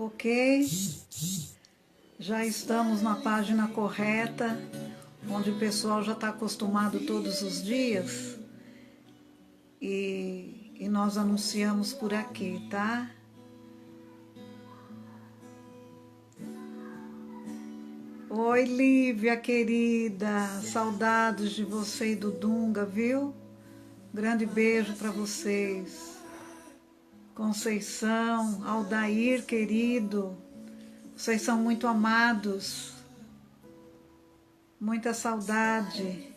Ok, já estamos na página correta, onde o pessoal já está acostumado todos os dias e nós anunciamos por aqui, tá? Oi, Lívia, querida, saudades de você e do Dunga, viu? Grande beijo para vocês. Conceição, Aldair, querido, vocês são muito amados. Muita saudade.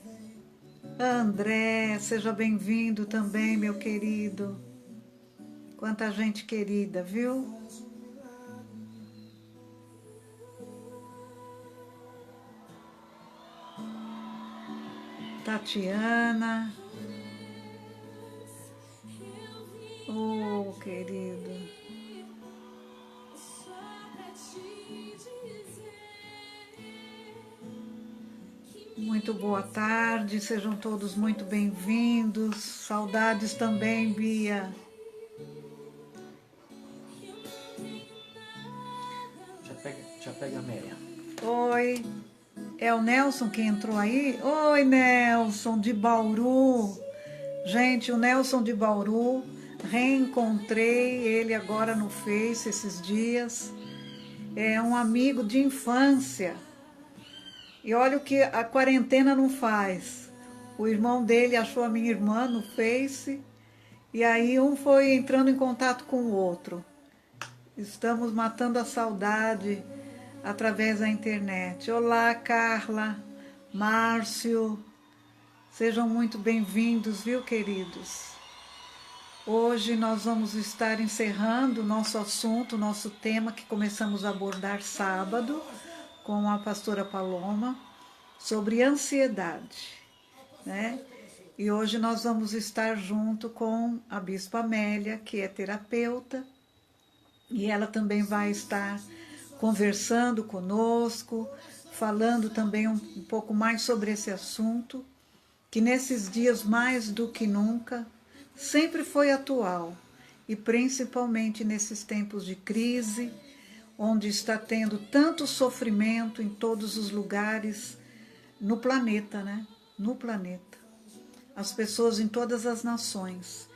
André, seja bem-vindo também, meu querido. Quanta gente querida, viu? Tatiana. Oh, querido. Muito boa tarde, sejam todos muito bem-vindos. Saudades também, Bia. Já pega a Amélia. Oi, é o Nelson que entrou aí? Oi, Nelson, de Bauru. Gente, o Nelson de Bauru, reencontrei ele agora no Face esses dias. É um amigo de infância. E olha o que a quarentena não faz. O irmão dele achou a minha irmã no Face, e aí um foi entrando em contato com o outro. Estamos matando a saudade através da internet. Olá, Carla, Márcio, sejam muito bem-vindos, viu, queridos? Hoje nós vamos estar encerrando o nosso assunto, nosso tema que começamos a abordar sábado com a pastora Paloma, sobre ansiedade, né? E hoje nós vamos estar junto com a Bispa Amélia, que é terapeuta, e ela também vai estar conversando conosco, falando também um pouco mais sobre esse assunto, que nesses dias mais do que nunca sempre foi atual, e principalmente nesses tempos de crise, onde está tendo tanto sofrimento em todos os lugares no planeta, né? No planeta. As pessoas em todas as nações.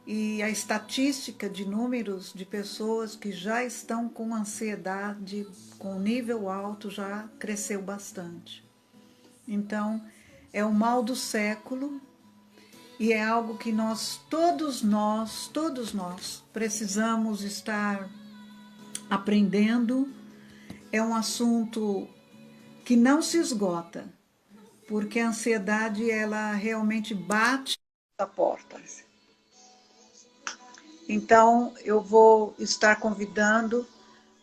E a estatística de números de pessoas que já estão com ansiedade, com nível alto, já cresceu bastante. Então, é o mal do século e é algo que todos nós, precisamos estar aprendendo. É um assunto que não se esgota, porque a ansiedade, ela realmente bate a porta. Então, eu vou estar convidando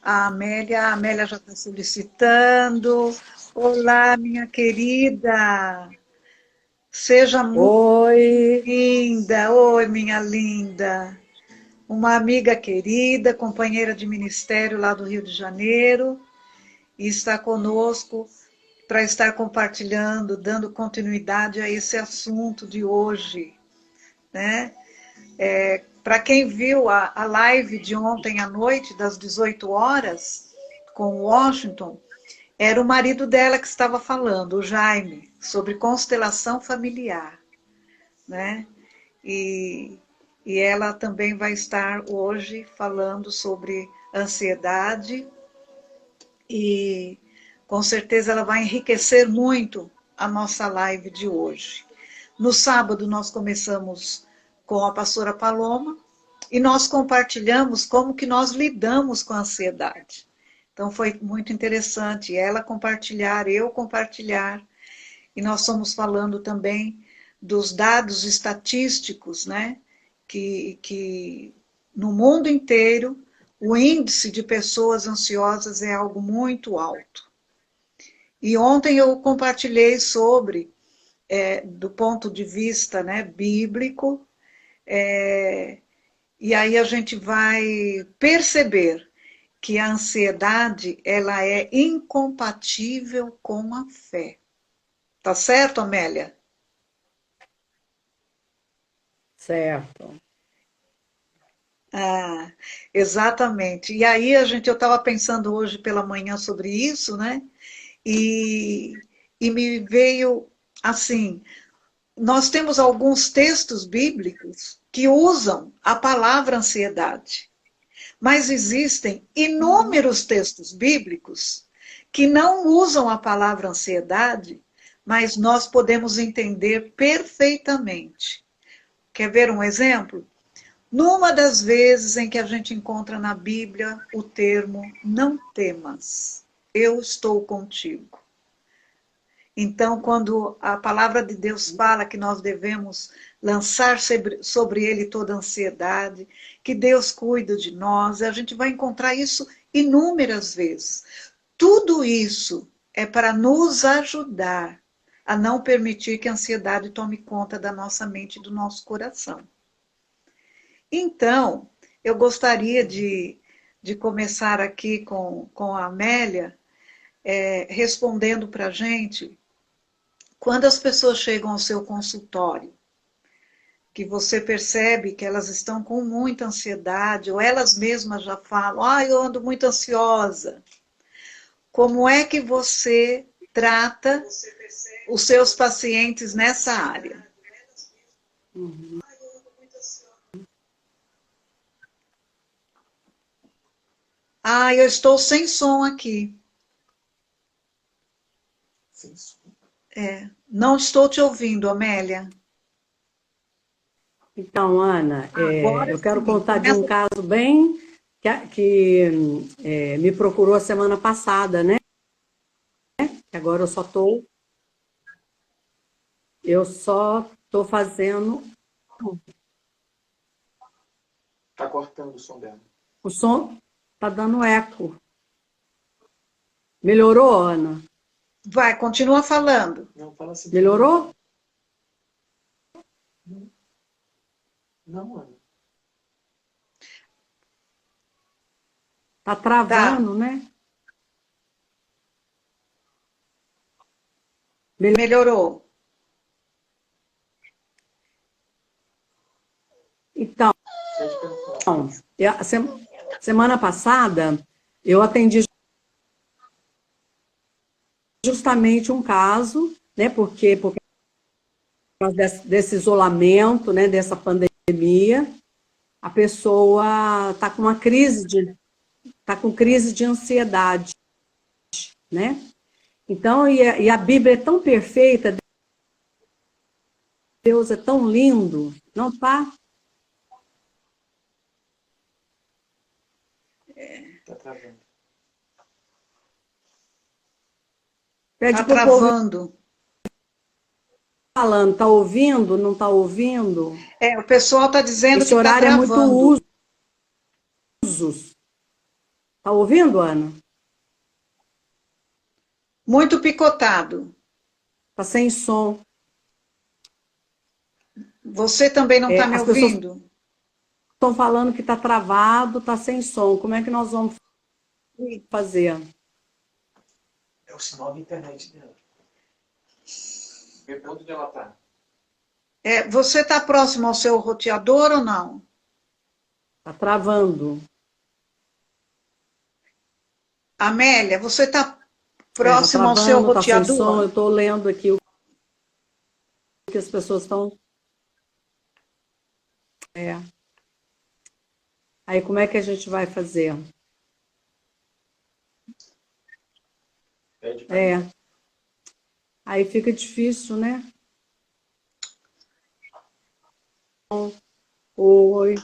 a Amélia já está solicitando. Olá, minha querida, seja muito Oi, linda. Oi, minha linda. Uma amiga querida, companheira de ministério lá do Rio de Janeiro, e está conosco para estar compartilhando, dando continuidade a esse assunto de hoje, né? Para quem viu a live de ontem à noite, das 18 horas, com o Washington, era o marido dela que estava falando, o Jaime, sobre constelação familiar, né? E, e ela também vai estar hoje falando sobre ansiedade e com certeza ela vai enriquecer muito a nossa live de hoje. No sábado nós começamos com a pastora Paloma e nós compartilhamos como que nós lidamos com a ansiedade. Então foi muito interessante ela compartilhar, eu compartilhar, e nós estamos falando também dos dados estatísticos, né? Que no mundo inteiro o índice de pessoas ansiosas é algo muito alto. E ontem eu compartilhei sobre, do ponto de vista, né, bíblico, e aí a gente vai perceber que a ansiedade, ela é incompatível com a fé. Tá certo, Amélia? certo. Ah, exatamente. E aí eu estava pensando hoje pela manhã sobre isso, né? E, e me veio assim, nós temos alguns textos bíblicos que usam a palavra ansiedade, mas existem inúmeros textos bíblicos que não usam a palavra ansiedade, mas nós podemos entender perfeitamente. Quer ver um exemplo? Numa das vezes em que a gente encontra na Bíblia o termo não temas, eu estou contigo. Então, quando a palavra de Deus fala que nós devemos lançar sobre ele toda a ansiedade, que Deus cuida de nós, a gente vai encontrar isso inúmeras vezes. Tudo isso é para nos ajudar a não permitir que a ansiedade tome conta da nossa mente e do nosso coração. Então, eu gostaria de começar aqui com a Amélia, respondendo para a gente, quando as pessoas chegam ao seu consultório, que você percebe que elas estão com muita ansiedade, ou elas mesmas já falam, eu ando muito ansiosa. Como é que você trata os seus pacientes nessa área? Uhum. Eu estou sem som aqui. Sem som. Não estou te ouvindo, Amélia. Então, Ana, Agora eu quero sim, contar de um começa. caso bem que me procurou a semana passada, né? Agora eu só tô fazendo Tá cortando o som dela. o som, tá dando eco. Melhorou, Ana? Vai, continua falando. Não, fala assim. Melhorou? Não, Ana. Tá Tá, travando, né? melhorou. Então, Pede pra ela falar. semana passada eu atendi justamente um caso, né? Por causa desse isolamento, né? Dessa pandemia, a pessoa está com crise de ansiedade, né? Então, e a Bíblia é tão perfeita, Deus é tão lindo, não tá? Tá travando. Pede Tá para o povo ir travando. falando, tá ouvindo, não tá ouvindo? O pessoal está dizendo Esse que está horário é muito travando. usos. Tá ouvindo, Ana? Muito picotado. Tá sem som. Você também não está me As pessoas ouvindo? estão falando que tá travado, tá sem som. Como é que nós vamos fazer? É o sinal da internet dela. Vê onde ela tá. Você está próximo ao seu roteador ou não? Tá travando. Amélia, você está Tá próximo ao seu travando, tá sem som. roteador? Eu tô lendo aqui o que as pessoas estão. Aí como é que a gente vai fazer? Pede pra ela. Aí fica difícil, né? Oi.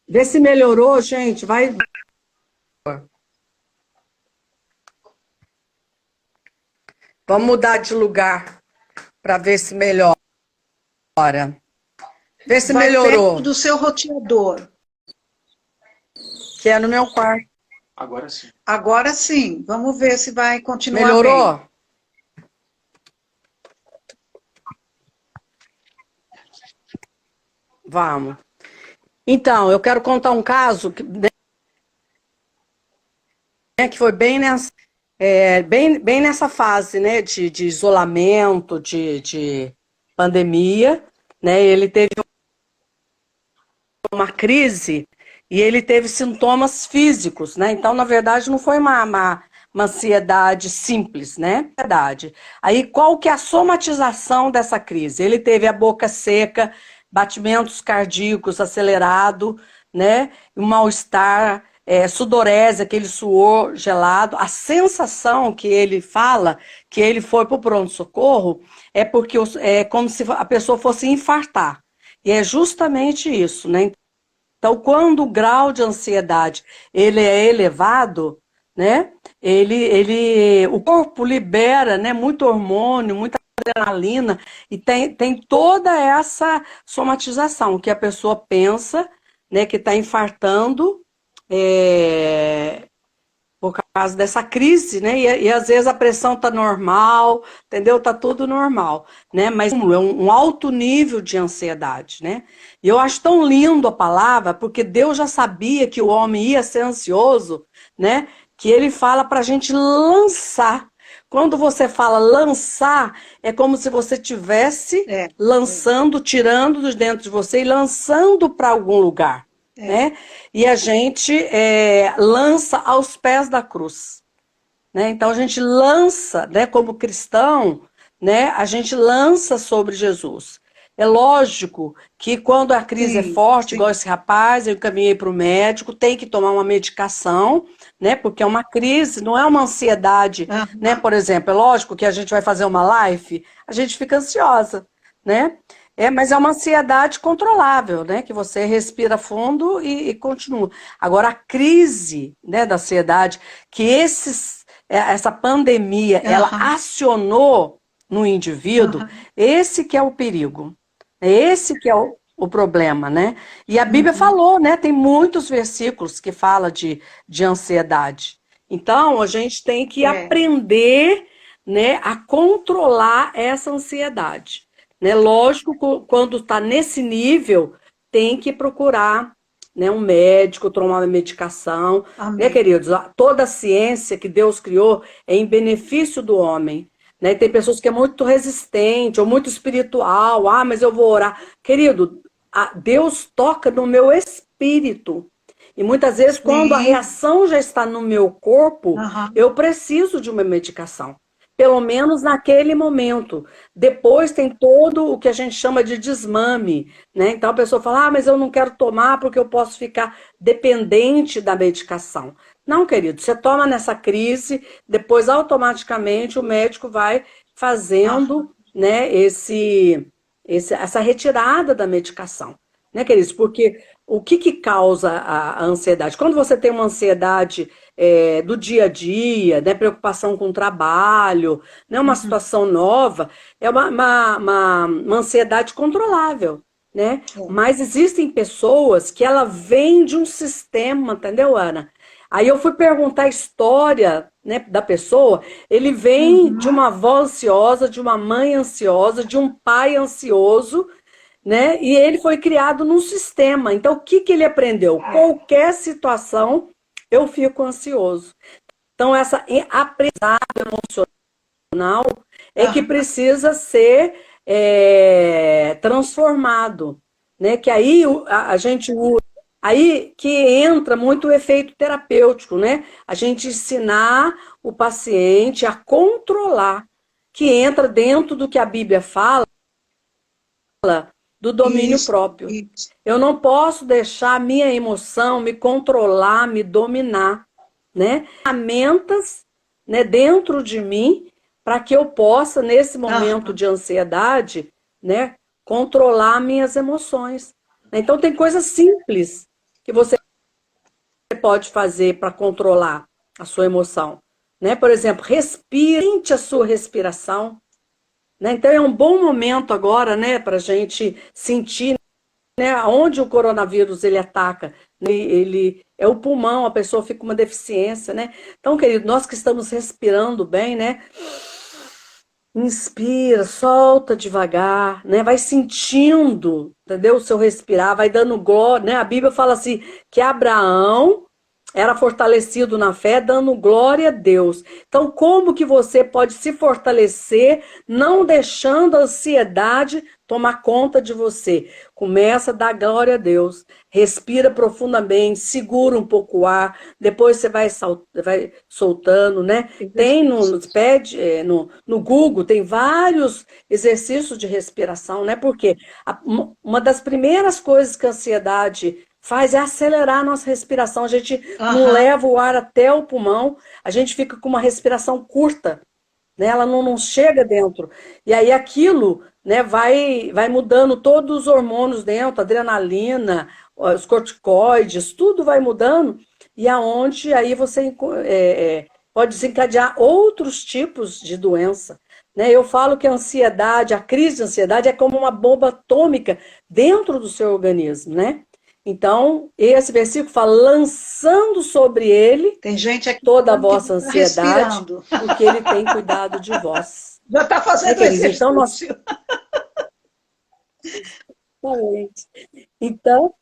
Vê se melhorou, gente. Vai. Vamos mudar de lugar para ver se melhora. Vê se Vai melhorou. perto do seu roteador. Que é no meu quarto. Agora sim. Agora sim, vamos ver se vai continuar Melhorou? bem. Vamos. Então, eu quero contar um caso que foi bem nessa fase, né, de isolamento, de pandemia, né? Ele teve uma crise e ele teve sintomas físicos, né? Então, na verdade, não foi uma ansiedade simples, né? Verdade. Aí, qual que é a somatização dessa crise? Ele teve a boca seca, batimentos cardíacos acelerados, né? Um mal-estar, sudorese, aquele suor gelado. A sensação que ele fala que ele foi para o pronto-socorro é porque é como se a pessoa fosse infartar. E é justamente isso, né? Então, quando o grau de ansiedade ele é elevado, né? O corpo libera, né, muito hormônio, muita adrenalina, e tem toda essa somatização, que a pessoa pensa, né, que está infartando por causa dessa crise, né? E às vezes a pressão está normal, entendeu? Tá tudo normal, né? Mas é um alto nível de ansiedade, né? E eu acho tão lindo a palavra, porque Deus já sabia que o homem ia ser ansioso, né? Que ele fala para a gente lançar. Quando você fala lançar, é como se você estivesse lançando, tirando de dentro de você e lançando para algum lugar. Né? E a gente lança aos pés da cruz. Né? Então a gente lança, né, como cristão, né, a gente lança sobre Jesus. É lógico que quando a crise é forte, igual esse rapaz, eu encaminhei para o médico, tem que tomar uma medicação, né? Porque é uma crise, não é uma ansiedade, né? Por exemplo, é lógico que a gente vai fazer uma live, a gente fica ansiosa, né? Mas é uma ansiedade controlável, né? Que você respira fundo e continua. Agora, a crise, né, da ansiedade, que essa pandemia, ela acionou no indivíduo, esse que é o perigo. Esse que é o problema, né? E a Bíblia falou, né? Tem muitos versículos que falam de ansiedade. Então, a gente tem que aprender, né, a controlar essa ansiedade. Né? Lógico, quando está nesse nível, tem que procurar, né, um médico, tomar uma medicação. Né, queridos? Toda a ciência que Deus criou é em benefício do homem. Né? Tem pessoas que é muito resistente ou muito espiritual. Ah, mas eu vou orar. Querido, Deus toca no meu espírito. E muitas vezes, quando a reação já está no meu corpo, eu preciso de uma medicação. Pelo menos naquele momento. Depois tem todo o que a gente chama de desmame, né? Então a pessoa fala, mas eu não quero tomar porque eu posso ficar dependente da medicação. Não, querido, você toma nessa crise, depois automaticamente o médico vai fazendo, né, essa retirada da medicação. Né, queridos? Porque o que causa a ansiedade? Quando você tem uma ansiedade do dia a dia, né, preocupação com o trabalho, né, uma situação nova, é uma ansiedade controlável. Né? Mas existem pessoas que ela vem de um sistema, entendeu, Ana? Aí eu fui perguntar a história, né, da pessoa, ele vem de uma avó ansiosa, de uma mãe ansiosa, de um pai ansioso, né? E ele foi criado num sistema. Então, o que ele aprendeu? Qualquer situação, eu fico ansioso. Então, essa aprendizado emocional é que precisa ser transformado. Né? Que aí a gente usa. Aí que entra muito o efeito terapêutico, né? A gente ensinar o paciente a controlar, que entra dentro do que a Bíblia fala, do domínio próprio. Eu não posso deixar a minha emoção me controlar, me dominar, né? Ferramentas, né, dentro de mim para que eu possa, nesse momento de ansiedade, né, controlar minhas emoções. Então, tem coisas simples que você pode fazer para controlar a sua emoção. Né? Por exemplo, respire, sente a sua respiração. Né? Então, é um bom momento agora, né, para a gente sentir, né, onde o coronavírus ele ataca. Ele é o pulmão, a pessoa fica com uma deficiência. Né? Então, querido, nós que estamos respirando bem, né? Inspira, solta devagar, né? Vai sentindo, entendeu? O seu respirar, vai dando glória, né? A Bíblia fala assim, que Abraão, era fortalecido na fé, dando glória a Deus. Então, como que você pode se fortalecer, não deixando a ansiedade tomar conta de você? Começa a dar glória a Deus, respira profundamente, segura um pouco o ar, depois você vai soltando, né? Tem no Google, tem vários exercícios de respiração, né? Porque uma das primeiras coisas que a ansiedade faz é acelerar a nossa respiração. A gente não leva o ar até o pulmão, a gente fica com uma respiração curta, né? Ela não chega dentro. E aí aquilo, né, vai mudando todos os hormônios dentro, adrenalina, os corticoides, tudo vai mudando, e aonde aí você pode desencadear outros tipos de doença. Né? Eu falo que a ansiedade, a crise de ansiedade é como uma bomba atômica dentro do seu organismo, né? Então, esse versículo fala, lançando sobre ele Tem gente aqui toda a vossa ansiedade, respirando. porque ele tem cuidado de vós. Já está fazendo exercício. Então,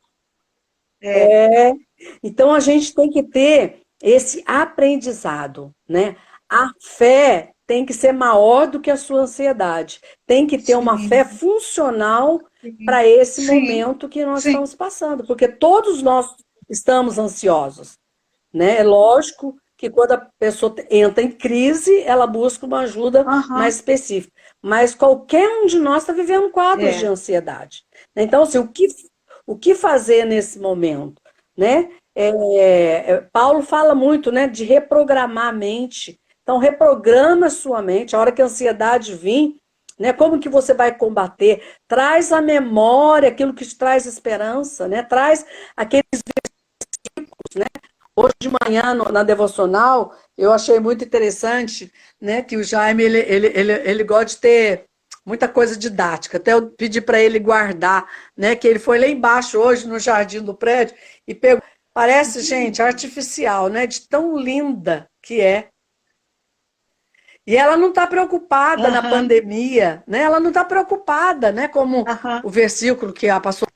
então, a gente tem que ter esse aprendizado, né? A fé tem que ser maior do que a sua ansiedade. Tem que ter uma fé funcional para esse momento que nós estamos passando, porque todos nós estamos ansiosos, né? É lógico que quando a pessoa entra em crise, ela busca uma ajuda mais específica. Mas qualquer um de nós está vivendo quadros de ansiedade. Então, assim, o que fazer nesse momento, né? Paulo fala muito, né, de reprogramar a mente. Então, reprograma a sua mente. A hora que a ansiedade vir, né, como que você vai combater? Traz à memória aquilo que te traz esperança, né? Traz aqueles versículos, né? Hoje de manhã, na devocional, eu achei muito interessante, né, que o Jaime, ele gosta de ter muita coisa didática. Até eu pedi para ele guardar, né, que ele foi lá embaixo hoje, no jardim do prédio, e pegou. Parece, gente, artificial, né, de tão linda que é. E ela não está preocupada na pandemia, né? Ela não está preocupada, né? Como o versículo que ela passou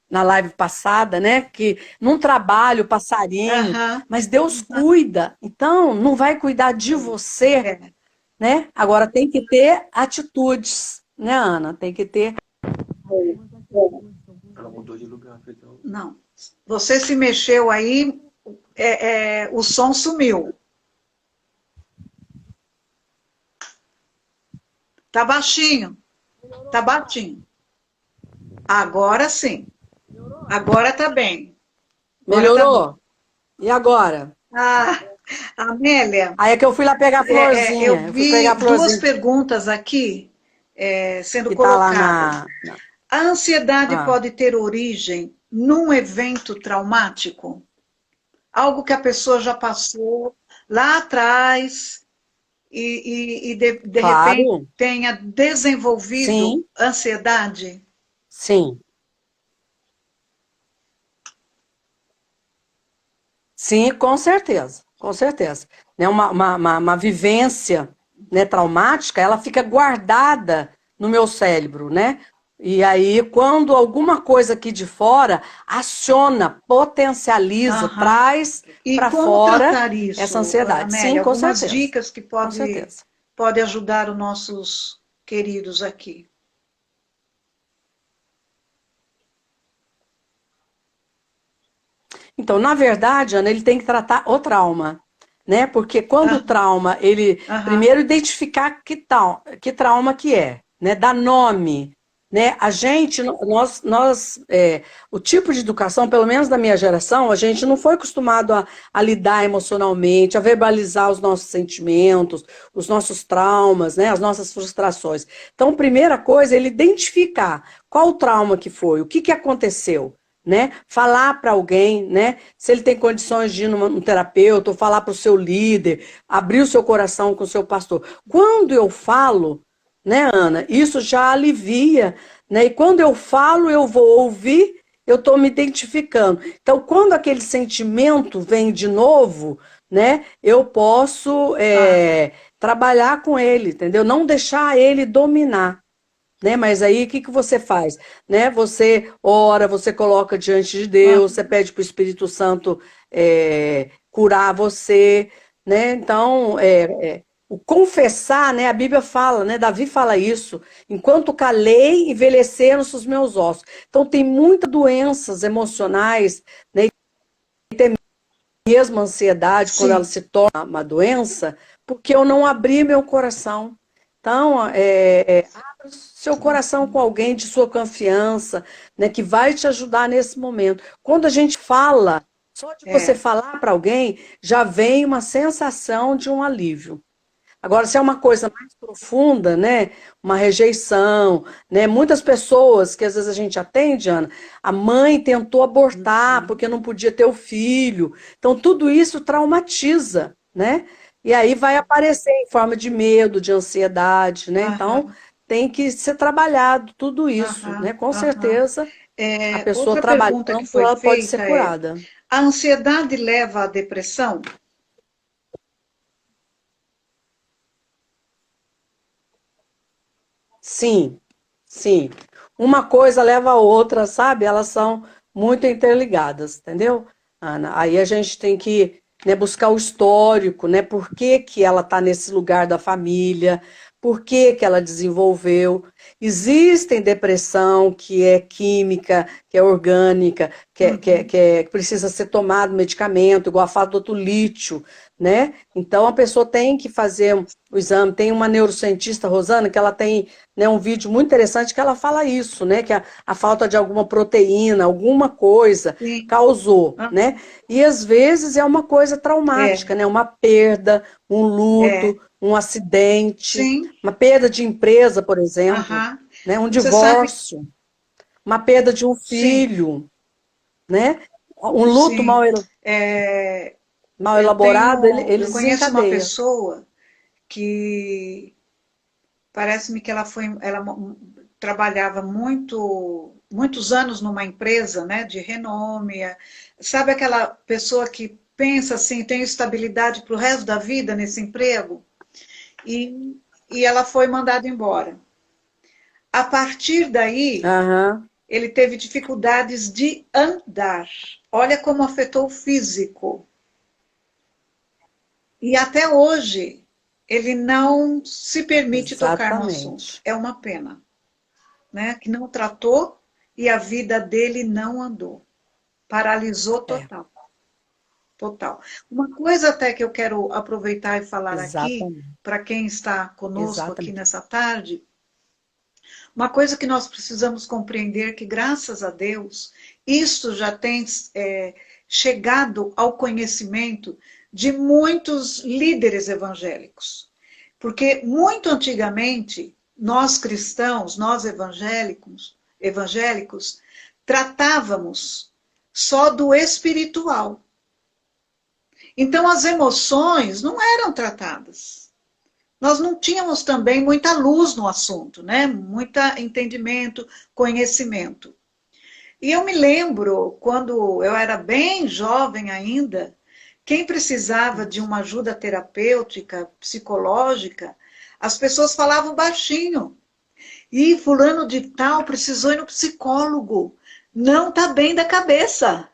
na live passada, né? Que num trabalho, passarinho, mas Deus cuida. Então, não vai cuidar de você, né? Agora tem que ter atitudes, né, Ana? Tem que ter. Ela mudou de lugar, então. Não. Você se mexeu aí, o som sumiu. Tá baixinho. Tá baixinho. Agora sim. Agora tá bem. Melhorou? Tá, e agora? Amélia. Aí é que eu fui lá pegar a florzinha. Eu vi duas perguntas aqui sendo colocadas. A ansiedade pode ter origem num evento traumático? Algo que a pessoa já passou lá atrás e de repente tenha desenvolvido ansiedade? Sim. Sim, com certeza, com certeza. Né, uma vivência, né, traumática, ela fica guardada no meu cérebro, né? E aí, quando alguma coisa aqui de fora aciona, potencializa, traz para fora isso, essa ansiedade. Amélia, sim, com algumas certeza. Dicas que pode ajudar os nossos queridos aqui. Então, na verdade, Ana, ele tem que tratar o trauma, né? Porque quando o trauma, ele primeiro identificar que trauma que é, né? Dar nome, né? A gente, o tipo de educação, pelo menos da minha geração, a gente não foi acostumado a lidar emocionalmente, a verbalizar os nossos sentimentos, os nossos traumas, né? As nossas frustrações. Então, primeira coisa, ele identificar qual o trauma que foi, o que aconteceu. Né? Falar para alguém, né? Se ele tem condições de ir num terapeuta, ou falar para o seu líder, abrir o seu coração com o seu pastor. Quando eu falo, né, Ana, isso já alivia, né? E quando eu falo, eu vou ouvir, eu estou me identificando. Então, quando aquele sentimento vem de novo, né, eu posso trabalhar com ele, entendeu? Não deixar ele dominar. Né? Mas aí o que você faz? Né? Você ora, você coloca diante de Deus, você pede para o Espírito Santo curar você, né? Então, o confessar, né? A Bíblia fala, né? Davi fala isso. Enquanto calei, envelheceram-se os meus ossos. Então, tem muitas doenças emocionais, né? Mesmo a ansiedade, quando ela Sim. se torna uma doença, porque eu não abri meu coração. Então, abra o seu coração com alguém de sua confiança, né, que vai te ajudar nesse momento. Quando a gente fala, só de você É. falar para alguém, já vem uma sensação de um alívio. Agora, se é uma coisa mais profunda, né? Uma rejeição, né? Muitas pessoas que às vezes a gente atende, Ana, a mãe tentou abortar Uhum. porque não podia ter o filho. Então, tudo isso traumatiza, né? E aí vai aparecer em forma de medo, de ansiedade, né? Então, Aham. tem que ser trabalhado tudo isso, né? Aham. Com Aham. certeza, a pessoa Outra pergunta que trabalhando, foi ela pode ser feita é: curada. a ansiedade leva à depressão? Sim, sim. Uma coisa leva a outra, sabe? Elas são muito interligadas, entendeu, Ana? Aí a gente tem que, né, buscar o histórico, né? Por que que ela está nesse lugar da família? Por que que ela desenvolveu? Existem depressão que é química, que é orgânica, Uhum. que precisa ser tomado medicamento, igual a fala do lítio, né? Então a pessoa tem que fazer o exame. Tem uma neurocientista, Rosana, que ela tem, né, um vídeo muito interessante que ela fala isso, né, que a falta de alguma proteína, alguma coisa Sim. causou, né? Aham. E às vezes é uma coisa traumática, É. né? Uma perda, um luto, É. um acidente, Sim. uma perda de empresa, por exemplo, Aham. né? Um Você sabe? divórcio, uma perda de um Sim. filho, né? Um luto Sim. É, mal elaborado, ele eu conheço uma desencadeia. pessoa que parece-me que trabalhava muitos anos numa empresa, né, de renome. Sabe aquela pessoa que pensa assim, tem estabilidade para o resto da vida nesse emprego? E, e ela foi mandada embora. A partir daí, Aham, ele teve dificuldades de andar. Olha como afetou o físico. E até hoje, ele não se permite tocar no assunto. exatamente. É uma pena, né? Que não tratou e a vida dele não andou. Paralisou É, total. Total. Uma coisa até que eu quero aproveitar e falar aqui, exatamente, para quem está conosco aqui exatamente. nessa tarde, uma coisa que nós precisamos compreender que, graças a Deus, isto já tem chegado ao conhecimento de muitos líderes evangélicos. Porque muito antigamente, nós cristãos, nós evangélicos, tratávamos só do espiritual. Então as emoções não eram tratadas. Nós não tínhamos também muita luz no assunto, né? Muito entendimento, conhecimento. E eu me lembro, quando eu era bem jovem ainda, quem precisava de uma ajuda terapêutica, psicológica, as pessoas falavam baixinho. E fulano de tal precisou ir no psicólogo. Não está bem da cabeça.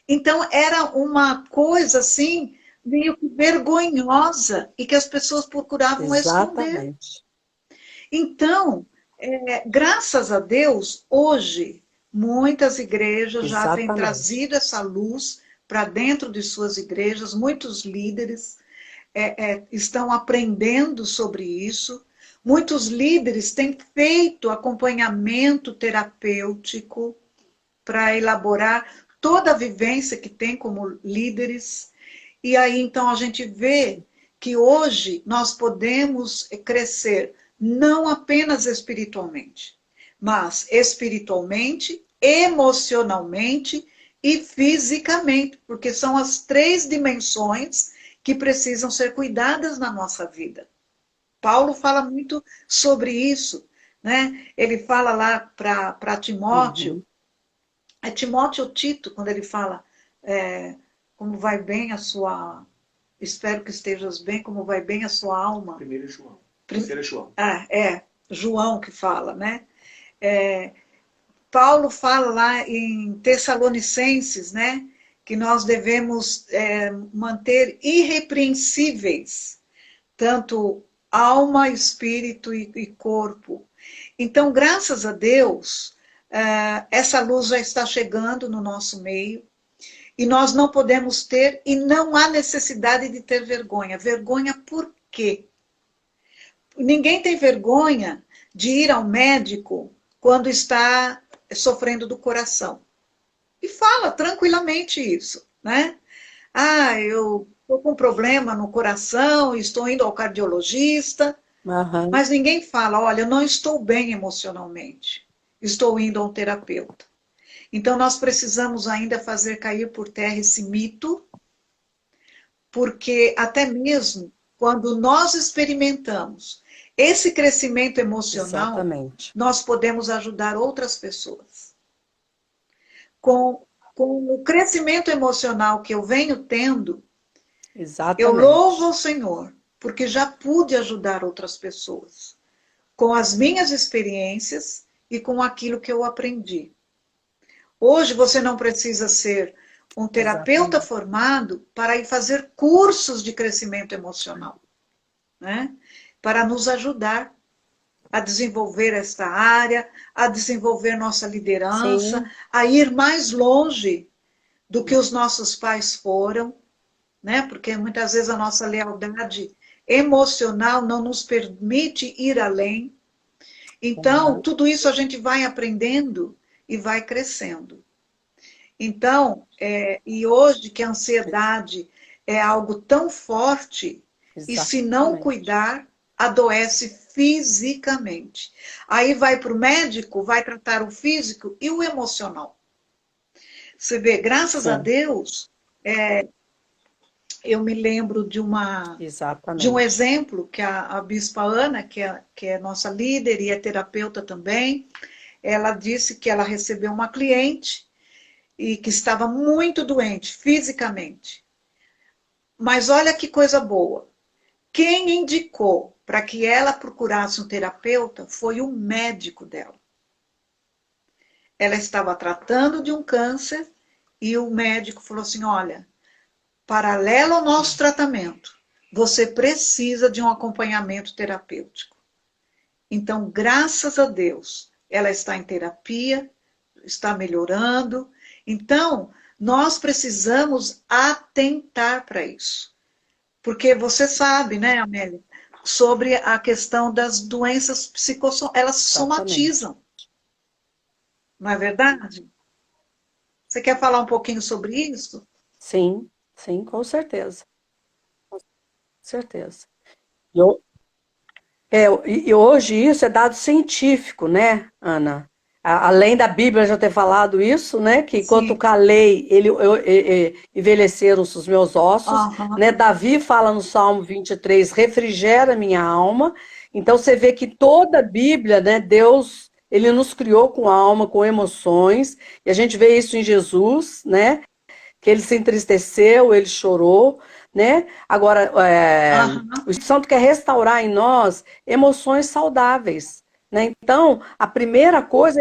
Então era uma coisa assim, meio que vergonhosa e que as pessoas procuravam esconder. Exatamente. Então, graças a Deus, hoje, muitas igrejas já têm Exatamente. trazido essa luz para dentro de suas igrejas, muitos líderes estão aprendendo sobre isso, muitos líderes têm feito acompanhamento terapêutico para elaborar toda a vivência que tem como líderes. E aí então a gente vê que hoje nós podemos crescer não apenas espiritualmente, mas espiritualmente, emocionalmente e fisicamente, porque são as três dimensões que precisam ser cuidadas na nossa vida. Paulo fala muito sobre isso, né? Ele fala lá para Timóteo, Uhum. é Timóteo ou Tito, quando ele fala como vai bem a sua. Espero que estejas bem, como vai bem a sua alma. Primeiro é João. Terceiro é João. João que fala, né? Paulo fala lá em Tessalonicenses, né? que nós devemos manter irrepreensíveis, tanto alma, espírito e corpo. Então, graças a Deus, essa luz já está chegando no nosso meio, e nós não podemos ter, e não há necessidade de ter vergonha. Vergonha por quê? Ninguém tem vergonha de ir ao médico quando está sofrendo do coração. E fala tranquilamente isso, né? Ah, eu estou com um problema no coração, estou indo ao cardiologista, Aham. mas ninguém fala, olha, eu não estou bem emocionalmente, estou indo a um terapeuta. Então, nós precisamos ainda fazer cair por terra esse mito, porque até mesmo quando nós experimentamos esse crescimento emocional, Exatamente. nós podemos ajudar outras pessoas. Com o crescimento emocional que eu venho tendo, eu Exatamente. louvo ao Senhor, porque já pude ajudar outras pessoas, com as minhas experiências e com aquilo que eu aprendi. Hoje você não precisa ser um terapeuta Exatamente. formado para ir fazer cursos de crescimento emocional, né? Para nos ajudar a desenvolver esta área, a desenvolver nossa liderança, Sim, a ir mais longe do que os nossos pais foram, né? Porque muitas vezes a nossa lealdade emocional não nos permite ir além. Então, aham, tudo isso a gente vai aprendendo e vai crescendo. Então, e hoje que a ansiedade é algo tão forte, e se não exatamente. cuidar, adoece fisicamente. Aí vai para o médico, vai tratar o físico e o emocional. Você vê, graças a Sim, Deus, eu me lembro de um exatamente. exemplo que a Bispa Ana, que é nossa líder e é terapeuta também, ela disse que ela recebeu uma cliente e que estava muito doente fisicamente. Mas olha que coisa boa. Quem indicou para que ela procurasse um terapeuta foi o médico dela. Ela estava tratando de um câncer e o médico falou assim: olha, paralelo ao nosso tratamento, você precisa de um acompanhamento terapêutico. Então, graças a Deus, ela está em terapia, está melhorando. Então, nós precisamos atentar para isso. Porque você sabe, né, Amélia, sobre a questão das doenças psicossomáticas, elas Exatamente. somatizam, não é verdade? Você quer falar um pouquinho sobre isso? Sim, sim, com certeza. Com certeza. Eu, e hoje isso é dado científico, né, Ana? Além da Bíblia já ter falado isso, né? Que enquanto Sim. calei, envelheceram-se os meus ossos, né? Aham. Davi fala no Salmo 23, refrigera minha alma. Então você vê que toda a Bíblia, né? Deus, ele nos criou com alma, com emoções, e a gente vê isso em Jesus, né? Que ele se entristeceu, ele chorou, né? Agora, o Aham. Espírito Santo quer restaurar em nós emoções saudáveis, né? Então, a primeira coisa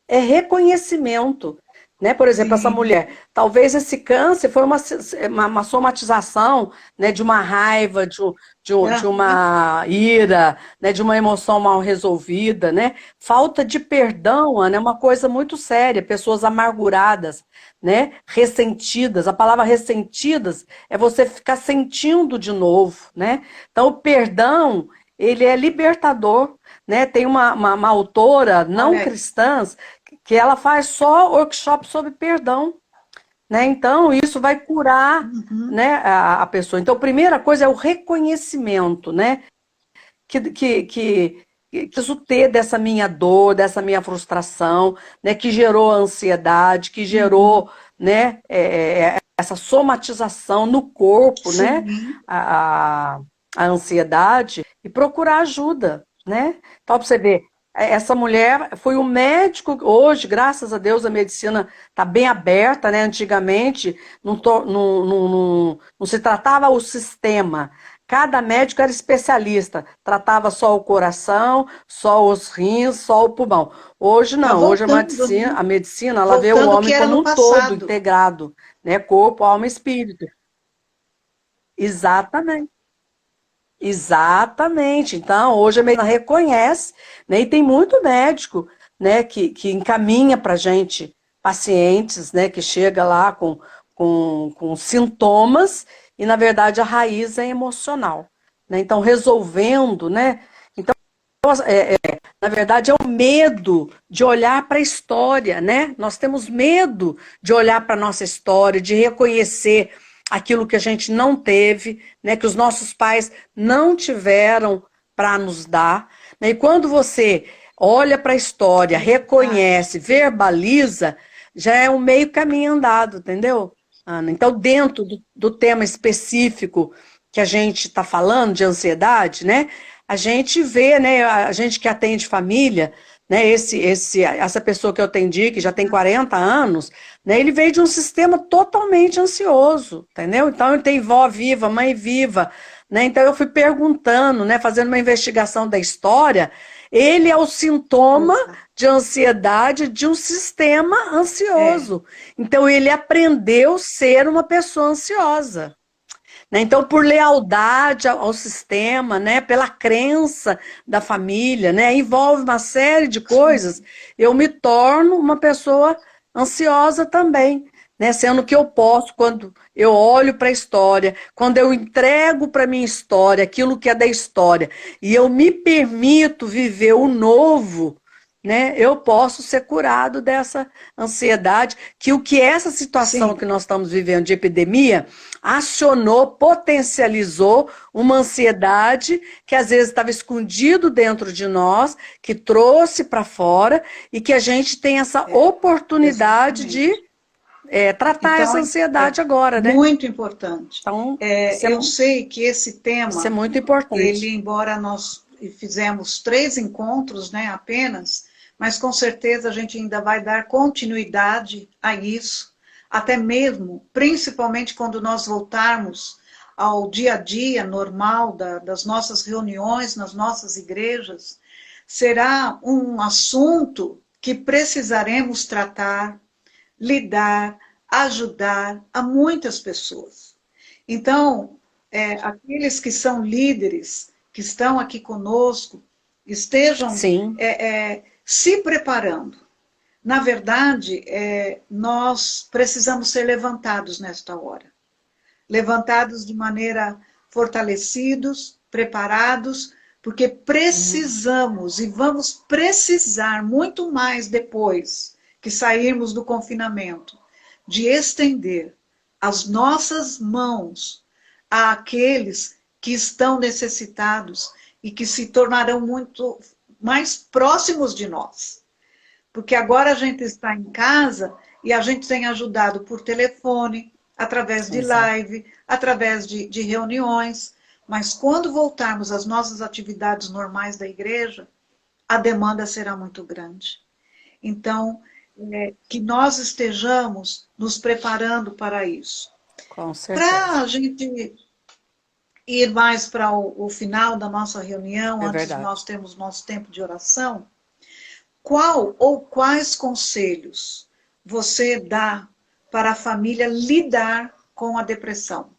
é reconhecimento, né? Por exemplo, essa Sim. mulher, talvez esse câncer foi uma somatização, né, de uma raiva, de Aham. uma ira, né, de uma emoção mal resolvida, né? Falta de perdão, Ana, é uma coisa muito séria, pessoas amarguradas, né? Ressentidas. A palavra ressentidas é você ficar sentindo de novo, né? Então, o perdão, ele é libertador, né? Tem uma autora não Olha aí. cristã que ela faz só workshop sobre perdão, né? Então, isso vai curar, Uhum. né, a pessoa. Então, a primeira coisa é o reconhecimento, né? Que preciso ter dessa minha dor, dessa minha frustração, né, que gerou a ansiedade, que Uhum. gerou, né, essa somatização no corpo, né, Sim. a, a, a ansiedade, e procurar ajuda, né? Então, para você ver, essa mulher foi um médico, hoje, graças a Deus, a medicina está bem aberta, né? Antigamente não se tratava o sistema, cada médico era especialista, tratava só o coração, só os rins, só o pulmão. Hoje Tá não, hoje voltando, né? a medicina ela vê o Voltando o que homem era como no um todo, passado. integrado, né? Corpo, alma e espírito. Exatamente. Exatamente. Então, hoje a medicina reconhece, né, e tem muito médico, né, que encaminha para a gente pacientes, né, que chega lá com sintomas e, na verdade, a raiz é emocional, né? Então, resolvendo, né? Então, na verdade, é o medo de olhar para a história, né? Nós temos medo de olhar para a nossa história, de reconhecer aquilo que a gente não teve, né? Que os nossos pais não tiveram para nos dar, né? E quando você olha para a história, É verdade. reconhece, verbaliza, já é um meio caminho andado, entendeu, Ana? Então, dentro do tema específico que a gente está falando, de ansiedade, né? A gente vê, né, a gente que atende família, né, essa pessoa que eu atendi, que já tem 40 anos, né, ele veio de um sistema totalmente ansioso, entendeu? Então, ele tem vó viva, mãe viva, né, então eu fui perguntando, né, fazendo uma investigação da história, ele é o sintoma Exato. de ansiedade de um sistema É. ansioso. Então, ele aprendeu a ser uma pessoa ansiosa, né? Então, por lealdade ao sistema, né? Pela crença da família, né? Envolve uma série de coisas, Sim, eu me torno uma pessoa ansiosa também, né? Sendo que eu posso, quando eu olho para a história, quando eu entrego para a minha história aquilo que é da história, e eu me permito viver o novo, né? Eu posso ser curado dessa ansiedade, que o que essa situação sim. que nós estamos vivendo de epidemia acionou, potencializou uma ansiedade que às vezes estava escondido dentro de nós, que trouxe para fora e que a gente tem essa É, oportunidade de exatamente. tratar Então, essa é ansiedade agora, né? muito importante. Então, Eu sei que esse isso é tema, muito ele, importante. embora nós fizemos 3 encontros, né, apenas, mas com certeza a gente ainda vai dar continuidade a isso, até mesmo, principalmente quando nós voltarmos ao dia a dia normal das nossas reuniões nas nossas igrejas, será um assunto que precisaremos tratar, lidar, ajudar a muitas pessoas. Então, aqueles que são líderes, que estão aqui conosco, estejam Sim, se preparando. Na verdade, nós precisamos ser levantados nesta hora. Levantados de maneira fortalecidos, preparados, porque precisamos e vamos precisar muito mais depois que sairmos do confinamento, de estender as nossas mãos àqueles que estão necessitados e que se tornarão muito mais próximos de nós. Porque agora a gente está em casa e a gente tem ajudado por telefone, através de exato. live, através de reuniões, mas quando voltarmos às nossas atividades normais da igreja, a demanda será muito grande. Então, que nós estejamos nos preparando para isso. Com Para certeza. a gente ir mais para o final da nossa reunião, É antes de verdade. nós termos nosso tempo de oração, qual ou quais conselhos você dá para a família lidar com a depressão?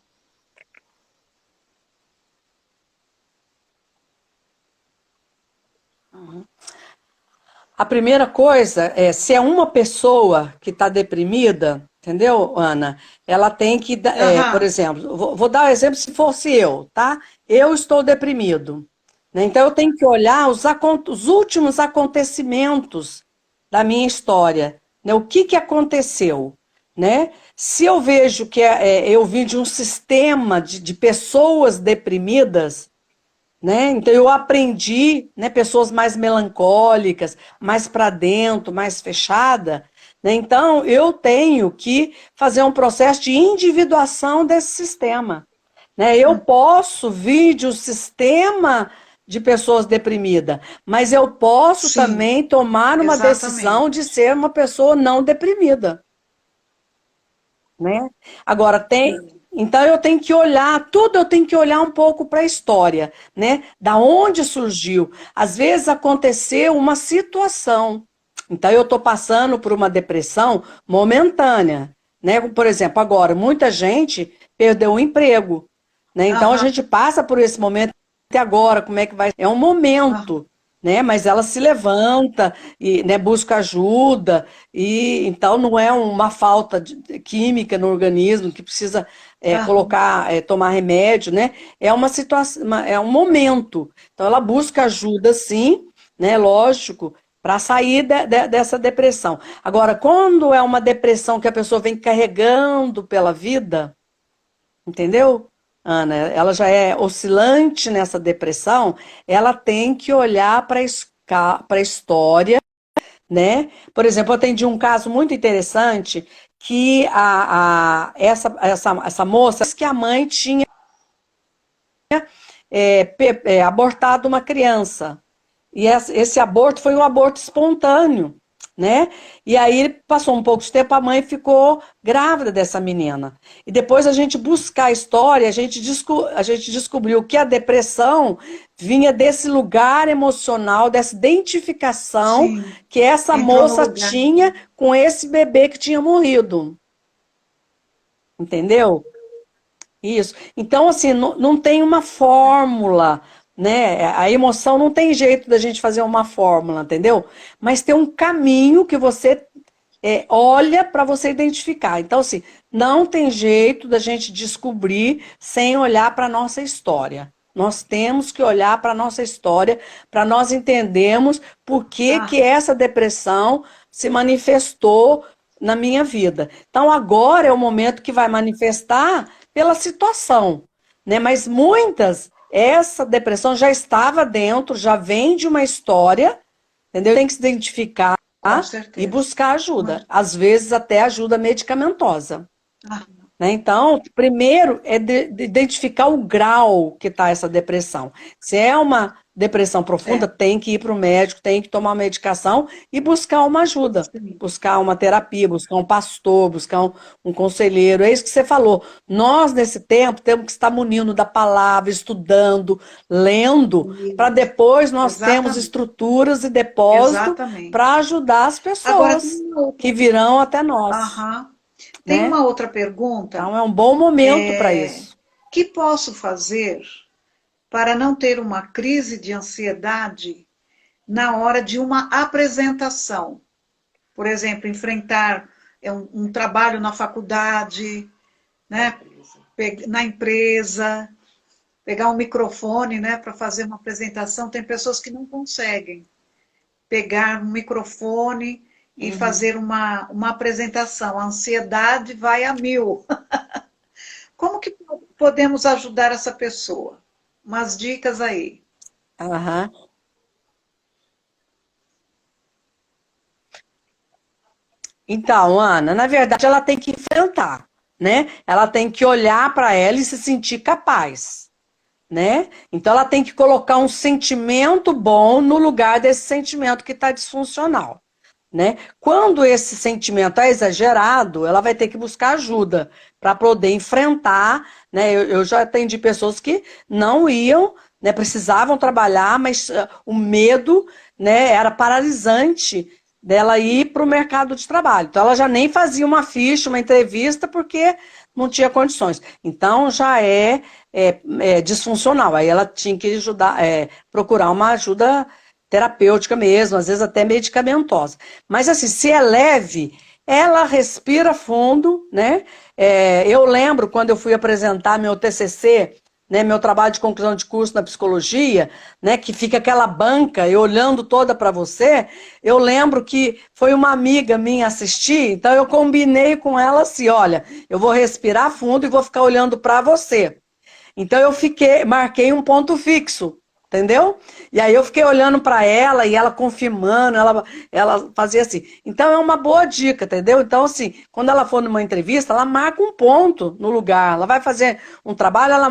A primeira coisa é, se é uma pessoa que está deprimida, entendeu, Ana? Ela tem que, por Aham, exemplo, vou dar um exemplo se fosse eu, tá? Eu estou deprimido, né? Então eu tenho que olhar os últimos acontecimentos da minha história, né? O que aconteceu, né? Se eu vejo que eu vim de um sistema de pessoas deprimidas, né? Então eu aprendi, né, pessoas mais melancólicas, mais para dentro, mais fechada, né? Então eu tenho que fazer um processo de individuação desse sistema, né? Eu posso vir de um sistema de pessoas deprimidas, mas eu posso sim, também tomar uma decisão exatamente. de ser uma pessoa não deprimida, né? Agora tem Sim. Então eu tenho que olhar, tudo eu tenho que olhar um pouco para a história, né? Da onde surgiu. Às vezes aconteceu uma situação. Então eu estou passando por uma depressão momentânea, né? Por exemplo, agora, muita gente perdeu o emprego, né? Então a Aham, gente passa por esse momento e agora, como é que vai? É um aham, momento, né? Mas ela se levanta e, né, busca ajuda e então não é uma falta de química no organismo que precisa aham. colocar, tomar remédio, né? É uma situação, é um momento. Então ela busca ajuda, sim, né? Lógico, para sair dessa depressão. Agora, quando é uma depressão que a pessoa vem carregando pela vida, entendeu, Ana? Ela já é oscilante nessa depressão, ela tem que olhar para a história, né? Por exemplo, eu atendi um caso muito interessante que essa moça disse que a mãe tinha abortado uma criança. E esse aborto foi um aborto espontâneo, né? E aí passou um pouco de tempo, a mãe ficou grávida dessa menina. E depois a gente buscar a história, a gente descobriu que a depressão vinha desse lugar emocional, dessa identificação Sim, que essa entrou no moça lugar. tinha com esse bebê que tinha morrido. Entendeu? Isso. Então, assim, não tem uma fórmula, né? A emoção não tem jeito da gente fazer uma fórmula, entendeu? Mas tem um caminho que você olha para você identificar. Então, assim, não tem jeito da gente descobrir sem olhar para a nossa história. Nós temos que olhar para a nossa história para nós entendermos por que Ah, que essa depressão se manifestou na minha vida. Então, agora é o momento que vai manifestar pela situação, né? Mas muitas, essa depressão já estava dentro, já vem de uma história, entendeu? Tem que se identificar com e certeza. buscar Mas, ajuda, às vezes até ajuda medicamentosa. ah, Né? Então, primeiro é de identificar o grau que está essa depressão. Se é uma depressão profunda, é, tem que ir para o médico, tem que tomar medicação e buscar uma ajuda, sim, buscar uma terapia, buscar um pastor, buscar um conselheiro. É isso que você falou. Nós, nesse tempo, temos que estar munindo da palavra, estudando, lendo, para isso, depois nós termos exatamente, estruturas e depósito exatamente. para ajudar as Agora, tem pessoas uma outra, que virão até nós, aham, tem né? uma outra pergunta, Então é um bom momento para é, isso. que posso fazer para não ter uma crise de ansiedade na hora de uma apresentação? Por exemplo, enfrentar um trabalho na faculdade, Na né, empresa. na empresa, pegar um microfone, né, para fazer uma apresentação. Tem pessoas que não conseguem pegar um microfone e Uhum. fazer uma apresentação. A ansiedade vai a mil. Como que podemos ajudar essa pessoa? Umas dicas aí. Aham. Então, Ana, na verdade, ela tem que enfrentar, né? Ela tem que olhar para ela e se sentir capaz, né? Então, ela tem que colocar um sentimento bom no lugar desse sentimento que está disfuncional, né? Quando esse sentimento é exagerado, ela vai ter que buscar ajuda para poder enfrentar, né? Eu já atendi pessoas que não iam, né? Precisavam trabalhar, mas o medo, né? Era paralisante dela ir para o mercado de trabalho. Então, ela já nem fazia uma ficha, uma entrevista, porque não tinha condições. Então, já é disfuncional. Aí ela tinha que ajudar, procurar uma ajuda terapêutica mesmo, às vezes até medicamentosa. Mas assim, se é leve, ela respira fundo, né? Eu lembro quando eu fui apresentar meu TCC, né, meu trabalho de conclusão de curso na psicologia, né, que fica aquela banca e olhando toda para você, eu lembro que foi uma amiga minha assistir, então eu combinei com ela assim, olha, eu vou respirar fundo e vou ficar olhando para você. Então eu marquei um ponto fixo, entendeu? E aí eu fiquei olhando para ela e ela confirmando, ela fazia assim. Então é uma boa dica, entendeu? Então assim, quando ela for numa entrevista, ela marca um ponto no lugar. Ela vai fazer um trabalho, ela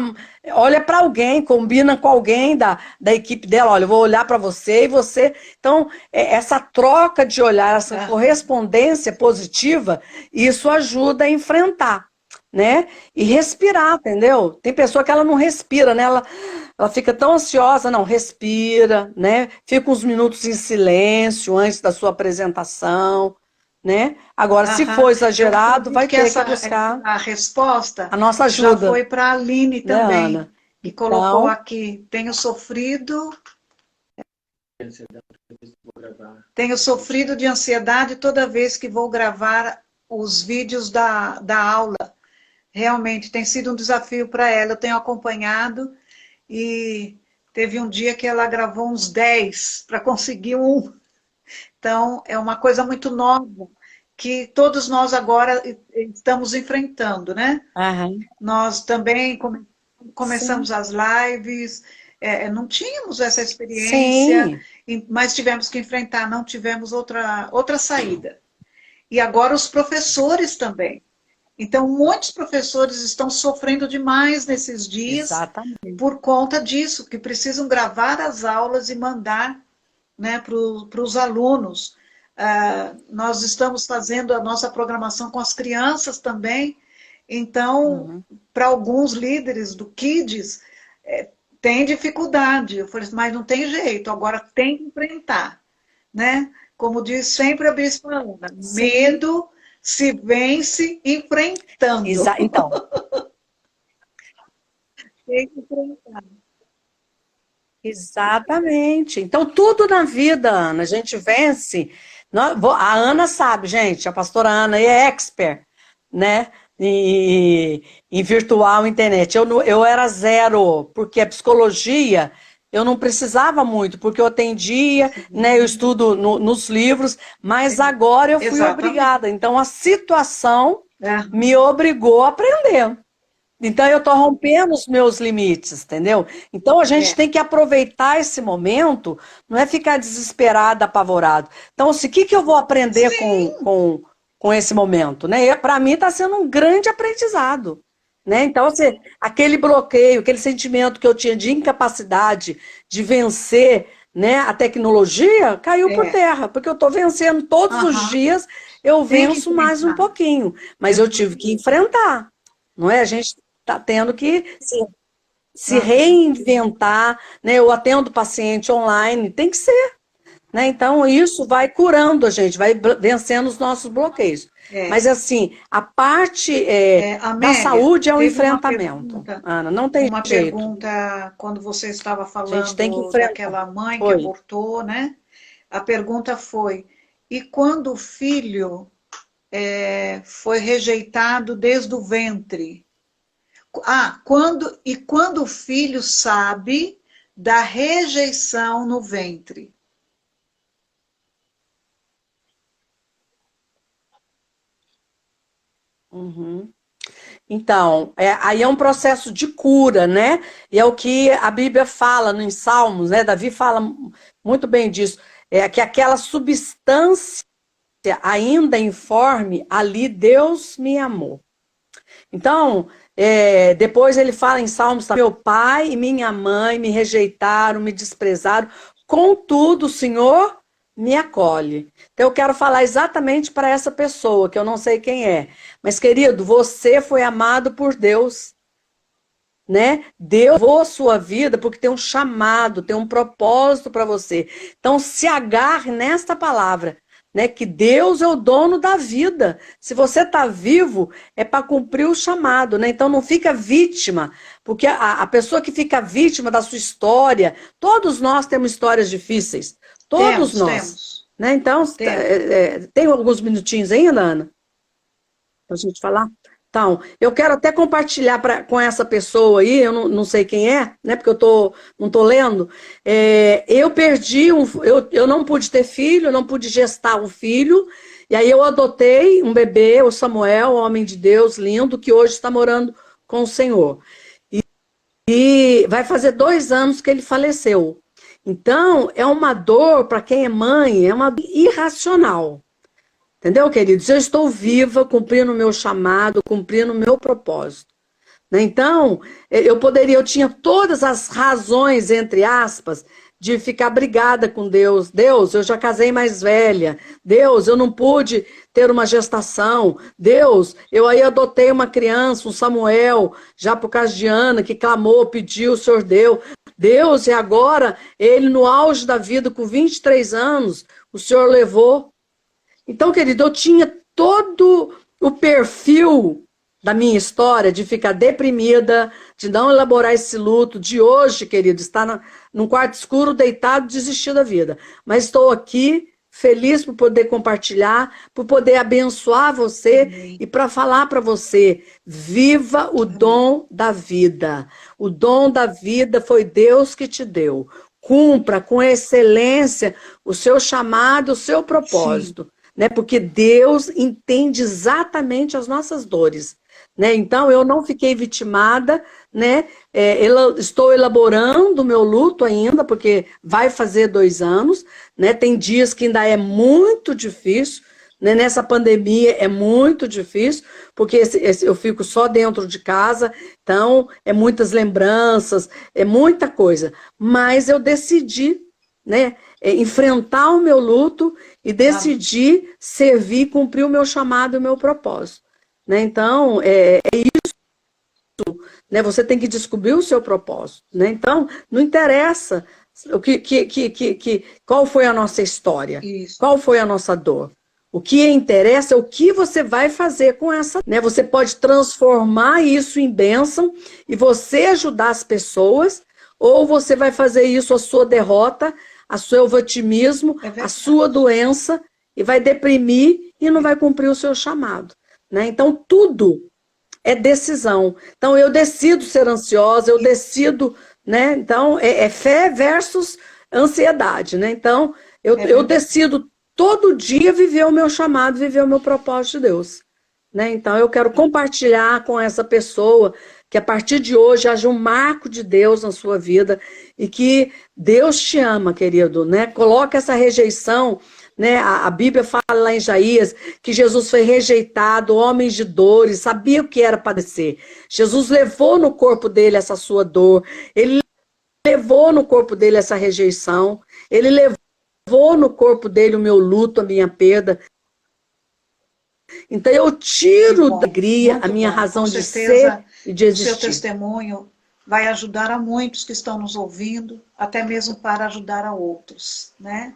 olha para alguém, combina com alguém da equipe dela, olha, eu vou olhar para você e você. Então, essa troca de olhar, essa Ah, correspondência positiva, isso ajuda a enfrentar. né? E respirar, entendeu? Tem pessoa que ela não respira, né? Ela fica tão ansiosa, não, respira, né? Fica uns minutos em silêncio antes da sua apresentação, né? Agora, se Aham. for Eu exagerado, vai acredito que ter que essa buscar a resposta a nossa já ajuda, foi para a Aline né, também, Ana? que colocou Então, aqui: Ansiedade, vou gravar. tenho sofrido de ansiedade toda vez que vou gravar os vídeos da aula. Realmente tem sido um desafio para ela. Eu tenho acompanhado e teve um dia que ela gravou uns 10 para conseguir um. Então, é uma coisa muito nova que todos nós agora estamos enfrentando, né? aham, Nós também sim, começamos as lives, não tínhamos essa experiência, sim, mas tivemos que enfrentar, não tivemos outra saída. E agora os professores também. Então, muitos professores estão sofrendo demais nesses dias exatamente. por conta disso, que precisam gravar as aulas e mandar, né, para os alunos. Nós estamos fazendo a nossa programação com as crianças também, então, Uhum. para alguns líderes do Kids, tem dificuldade. Eu falei, mas não tem jeito, agora tem que enfrentar, né? Como diz sempre a Bispa Ana, Sim, medo se vence enfrentando. então, Tem que enfrentar. exatamente. Então, tudo na vida, Ana, a gente vence. A Ana sabe, gente, a pastora Ana é expert, né? Em virtual internet. Eu era zero, porque a psicologia eu não precisava muito, porque eu atendia, né? Eu Sim, estudo nos livros, mas agora eu fui exatamente. obrigada. Então, a situação É, me obrigou a aprender. Então eu estou rompendo os meus limites, entendeu? Então a gente é. tem que aproveitar esse momento, não é ficar desesperado, apavorado. Então, assim, o que eu vou aprender Sim, com esse momento, né? Para mim está sendo um grande aprendizado, né? Então, assim, aquele bloqueio, aquele sentimento que eu tinha de incapacidade de vencer, né, a tecnologia, caiu por é. terra, porque eu estou vencendo todos os Aham. dias, eu Tem que venço mais um enfrentar. pouquinho, mas eu tive que Exatamente. enfrentar. Não é? A gente está tendo que se Aham. reinventar, né? Eu atendo paciente online, tem que ser, né? Então, isso vai curando a gente, vai vencendo os nossos bloqueios. É. Mas, assim, a parte da Amélia, saúde é o teve enfrentamento, Ana, não tem uma jeito. pergunta quando você estava A gente tem que falando enfrentar. daquela mãe que Foi. abortou, né? A pergunta foi: e quando o filho foi rejeitado desde o ventre? Quando o filho sabe da rejeição no ventre? Uhum. Então, aí é um processo de cura, né? E é o que a Bíblia fala em Salmos, né? Davi fala muito bem disso. É que aquela substância ainda informe, ali Deus me amou. Então, depois ele fala em Salmos, meu pai e minha mãe me rejeitaram, me desprezaram, contudo o Senhor me acolhe. Então eu quero falar exatamente para essa pessoa, que eu não sei quem é. Mas, querido, você foi amado por Deus, né? Deus levou a sua vida porque tem um chamado, tem um propósito para você. Então, se agarre nesta palavra, né? Que Deus é o dono da vida. Se você está vivo, é para cumprir o chamado, né? Então, não fica vítima, porque a pessoa que fica vítima da sua história, todos nós temos histórias difíceis, todos Temos, nós, temos, né? Então, temos. tem alguns minutinhos ainda, Ana? Para a gente falar? Então, eu quero até compartilhar com essa pessoa aí, eu não sei quem é, né? Porque não estou lendo. Eu perdi eu não pude ter filho, não pude gestar um filho, e aí eu adotei um bebê, o Samuel, um homem de Deus lindo, que hoje está morando com o Senhor. E vai fazer 2 anos que ele faleceu. Então, é uma dor para quem é mãe, é uma dor irracional. Entendeu, queridos? Eu estou viva, cumprindo o meu chamado, cumprindo o meu propósito. Né? Então, eu tinha todas as razões, entre aspas, de ficar brigada com Deus. Deus, eu já casei mais velha. Deus, eu não pude ter uma gestação. Deus, eu aí adotei uma criança, um Samuel, já por causa de Ana, que clamou, pediu, o Senhor deu. Deus, e agora, ele no auge da vida, com 23 anos, o Senhor levou. Então, querido, eu tinha todo o perfil da minha história de ficar deprimida, de não elaborar esse luto, de hoje, querido, estar num quarto escuro, deitado, desistir da vida. Mas estou aqui, feliz por poder compartilhar, por poder abençoar você. Amém. E para falar para você, viva o dom da vida. O dom da vida foi Deus que te deu. Cumpra com excelência o seu chamado, o seu propósito. Sim. Né? Porque Deus entende exatamente as nossas dores. Né? Então, eu não fiquei vitimada, né? Estou elaborando o meu luto ainda, porque vai fazer 2 anos, né? Tem dias que ainda é muito difícil, né? Nessa pandemia é muito difícil, porque eu fico só dentro de casa, então é muitas lembranças, é muita coisa. Mas eu decidi, né? Enfrentar o meu luto e decidi servir, cumprir o meu chamado e o meu propósito. Né? Então, é isso, né? Você tem que descobrir o seu propósito. Né? Então, não interessa qual foi a nossa história, isso. Qual foi a nossa dor. O que interessa é o que você vai fazer com essa. Né? Você pode transformar isso em bênção e você ajudar as pessoas, ou você vai fazer isso a sua derrota, o seu vitimismo, a sua doença, e vai deprimir e não vai cumprir o seu chamado. Né? Então, tudo é decisão. Então, eu decido ser ansiosa, eu decido, né? Então, é fé versus ansiedade, né? Então, eu decido todo dia viver o meu chamado, viver o meu propósito de Deus. Né? Então, eu quero compartilhar com essa pessoa que a partir de hoje haja um marco de Deus na sua vida e que Deus te ama, querido, né? Coloca essa rejeição. Né? A Bíblia fala lá em Isaías que Jesus foi rejeitado, homem de dores, sabia o que era padecer. Jesus levou no corpo dele essa sua dor, ele levou no corpo dele essa rejeição, ele levou no corpo dele o meu luto, a minha perda. Então eu tiro da alegria a minha razão de ser e de existir. O seu testemunho vai ajudar a muitos que estão nos ouvindo, até mesmo para ajudar a outros, né?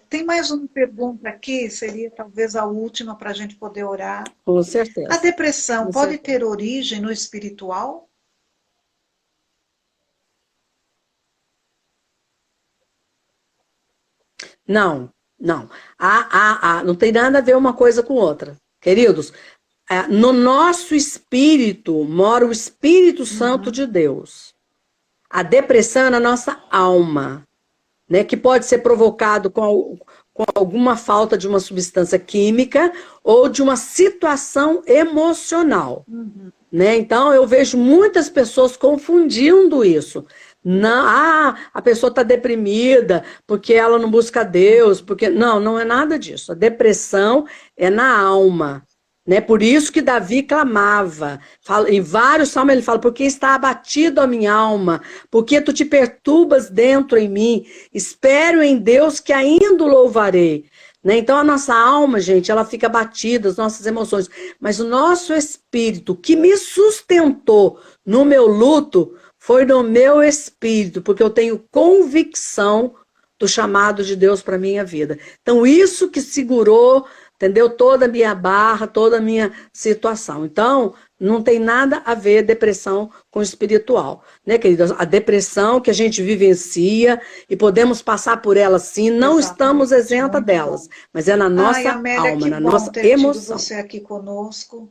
Tem mais uma pergunta aqui, seria talvez a última para a gente poder orar. Com certeza. A depressão pode ter origem no espiritual? Não, não. Não tem nada a ver uma coisa com outra. Queridos, no nosso espírito mora o Espírito Santo de Deus. A depressão é na nossa alma. Né, que pode ser provocado com alguma falta de uma substância química ou de uma situação emocional. Né? Então, eu vejo muitas pessoas confundindo isso. Não, a pessoa está deprimida porque ela não busca Deus, porque não é nada disso. A depressão é na alma. Né? Por isso que Davi clamava. Em vários salmos ele fala, porque está abatido a minha alma, porque tu te perturbas dentro em mim, espero em Deus que ainda o louvarei. Né? Então a nossa alma, gente, ela fica abatida, as nossas emoções, mas o nosso espírito, que me sustentou no meu luto, foi no meu espírito, porque eu tenho convicção do chamado de Deus para a minha vida. Então isso que segurou, entendeu? Toda a minha barra, toda a minha situação. Então, não tem nada a ver depressão com espiritual, né, queridas? A depressão que a gente vivencia e podemos passar por ela sim, não estamos isenta delas, mas é na nossa Amélia, alma, na bom nossa ter emoção. Tido você aqui conosco.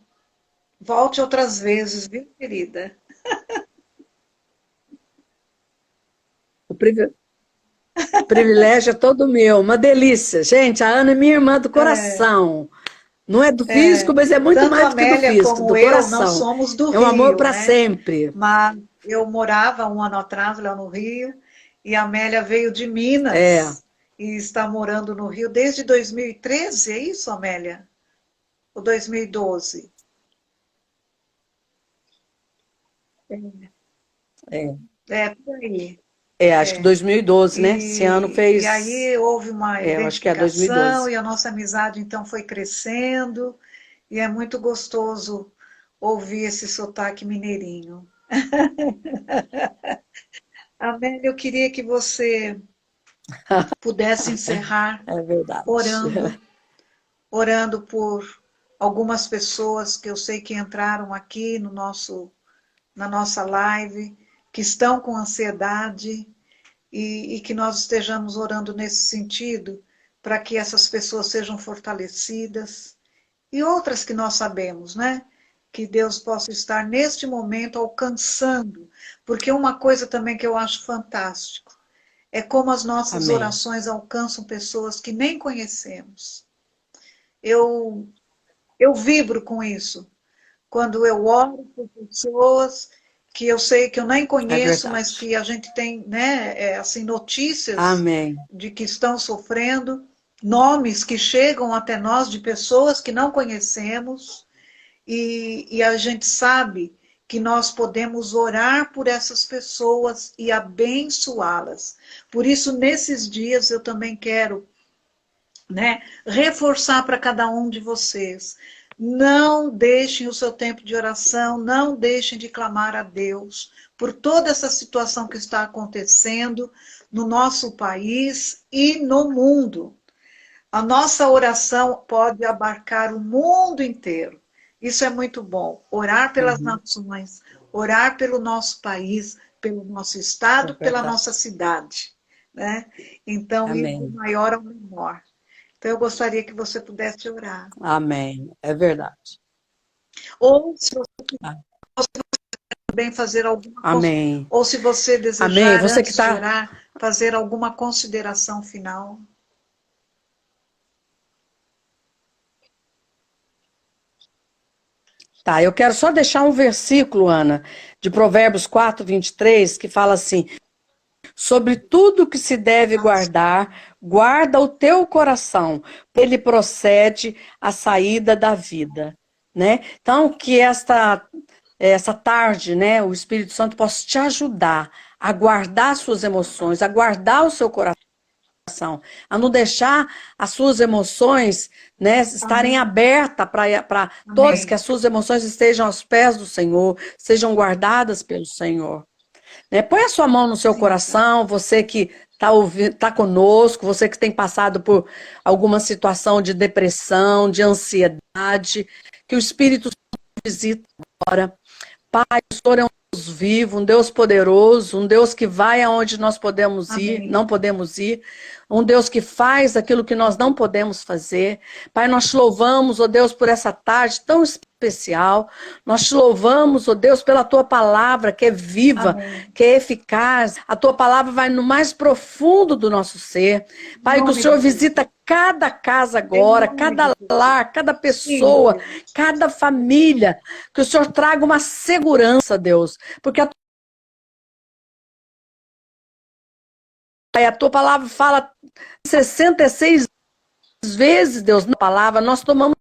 Volte outras vezes, viu, querida? O privilégio é todo meu, uma delícia. Gente, a Ana é minha irmã do coração. Não é do físico, mas é muito mais do que do físico, do coração. Nós somos do Rio, é um amor para sempre. Mas eu morava um ano atrás lá no Rio, e a Amélia veio de Minas e está morando no Rio desde 2013, é isso, Amélia? Ou 2012? É. Por aí. Acho que 2012, né? Esse ano E fez. aí houve uma Eu acho que é identificação 2012. e a nossa amizade então foi crescendo e é muito gostoso ouvir esse sotaque mineirinho. Amélia, eu queria que você pudesse encerrar É verdade. orando, orando por algumas pessoas que eu sei que entraram aqui no na nossa live, que estão com ansiedade e que nós estejamos orando nesse sentido, para que essas pessoas sejam fortalecidas e outras que nós sabemos, né? Que Deus possa estar neste momento alcançando, porque uma coisa também que eu acho fantástico é como as nossas Amém. orações alcançam pessoas que nem conhecemos. Eu, eu vibro com isso. Quando eu oro por pessoas que eu sei que eu nem É conheço, mas verdade. que a gente tem, né, assim, notícias Amém. de que estão sofrendo, nomes que chegam até nós de pessoas que não conhecemos, e a gente sabe que nós podemos orar por essas pessoas e abençoá-las. Por isso, nesses dias, eu também quero, né, reforçar para cada um de vocês. Não deixem o seu tempo de oração, não deixem de clamar a Deus por toda essa situação que está acontecendo no nosso país e no mundo. A nossa oração pode abarcar o mundo inteiro. Isso é muito bom. Orar pelas Uhum. nações, orar pelo nosso país, pelo nosso É estado, pela verdade. nossa cidade, né? Então, ir do Amém. maior ao menor. Então, eu gostaria que você pudesse orar. Amém. É verdade. Ou, se você Ah, também fazer alguma, amém. ou se você Amém. desejar, Você que antes de está. orar, fazer alguma consideração final. Tá, eu quero só deixar um versículo, Ana, de Provérbios 4:23, que fala assim: sobre tudo que se deve guardar, guarda o teu coração, ele procede a saída da vida, né? Então, que essa tarde, né, o Espírito Santo possa te ajudar a guardar suas emoções, a guardar o seu coração, a não deixar as suas emoções, né, estarem Amém. abertas para todas, que Amém. as suas emoções estejam aos pés do Senhor, sejam guardadas pelo Senhor. Né? Põe a sua mão no seu Sim, Pai. coração, você que está tá conosco, você que tem passado por alguma situação de depressão, de ansiedade, que o Espírito Santo visita agora. Pai, o Senhor é um Deus vivo, um Deus poderoso, um Deus que vai aonde nós podemos ir, Amém. não podemos ir, um Deus que faz aquilo que nós não podemos fazer. Pai, nós te louvamos, ó Deus, por essa tarde tão especial. Nós te louvamos, ó Deus, pela tua palavra que é viva, Amém. que é eficaz. A tua palavra vai no mais profundo do nosso ser. Em Pai, que o nome de Senhor Jesus. visita cada casa Em agora, nome de cada Jesus. lar, cada Sim, pessoa, Deus. cada família, que o Senhor traga uma segurança, Deus, porque a tua palavra fala 66 vezes, Deus, na palavra, nós tomamos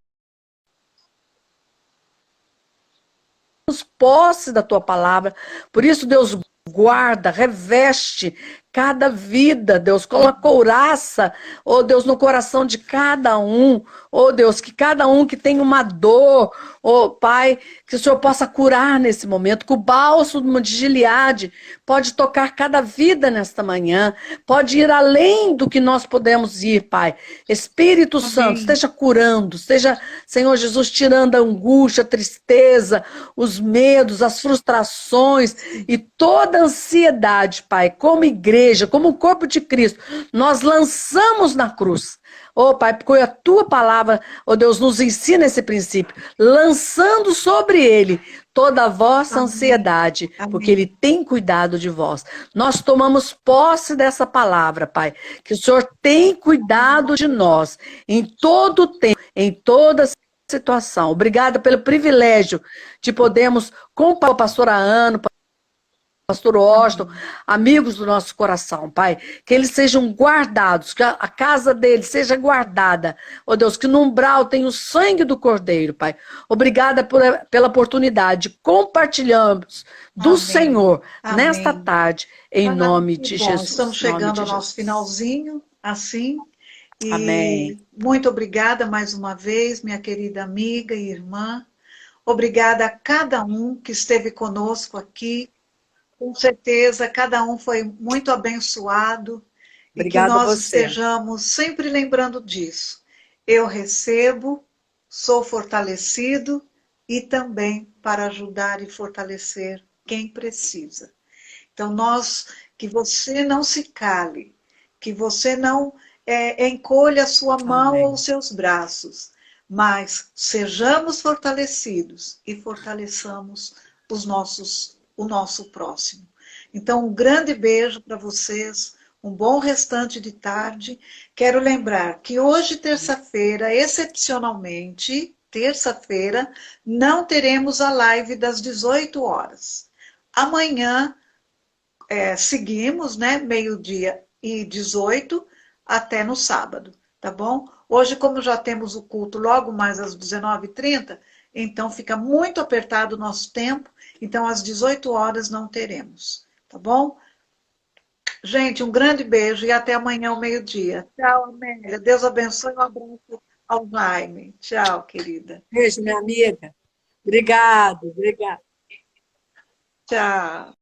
posse da tua palavra, por isso, Deus, guarda, reveste cada vida, Deus, coloca couraça, oh Deus, no coração de cada um, oh Deus, que cada um que tem uma dor, oh Pai, que o Senhor possa curar nesse momento, que o bálsamo de Gileade pode tocar cada vida nesta manhã, pode ir além do que nós podemos ir, Pai. Espírito Santo, Amém. esteja curando, esteja, Senhor Jesus, tirando a angústia, a tristeza, os medos, as frustrações e toda a ansiedade, Pai, como igreja, como o corpo de Cristo, nós lançamos na cruz. Oh, Pai, porque a tua palavra, oh Deus, nos ensina esse princípio, lançando sobre ele toda a vossa Amém. ansiedade, porque ele Amém. tem cuidado de vós. Nós tomamos posse dessa palavra, Pai, que o Senhor tem cuidado de nós em todo o tempo, em toda situação. Obrigada pelo privilégio de podermos, com a pastora Ana, pastor Washington, amigos do nosso coração, Pai, que eles sejam guardados, que a casa deles seja guardada, ó Deus, que no umbral tem o sangue do Cordeiro, Pai. Obrigada pela oportunidade de compartilharmos do Amém. Senhor nesta Amém. tarde, em nome Que de bom, Jesus. estamos Em nome chegando de ao nosso Jesus. finalzinho, assim. Amém. E muito obrigada mais uma vez, minha querida amiga e irmã. Obrigada a cada um que esteve conosco aqui. Com certeza, cada um foi muito abençoado e que Obrigada a nós você. estejamos sempre lembrando disso. Eu recebo, sou fortalecido e também para ajudar e fortalecer quem precisa. Então, que você não se cale, que você não encolha a sua mão Amém. ou os seus braços, mas sejamos fortalecidos e fortaleçamos o nosso próximo. Então, um grande beijo para vocês, um bom restante de tarde. Quero lembrar que hoje, terça-feira, excepcionalmente, terça-feira, não teremos a live das 18 horas. Amanhã, seguimos, né? Meio-dia e 18 até no sábado, tá bom? Hoje, como já temos o culto logo mais às 19h30, então fica muito apertado o nosso tempo, então às 18 horas não teremos, tá bom? Gente, um grande beijo e até amanhã ao meio-dia. Tchau, Amélia. Deus abençoe. Um abraço ao Jaime. Tchau, querida. Beijo, minha amiga. Obrigada, obrigada. Tchau.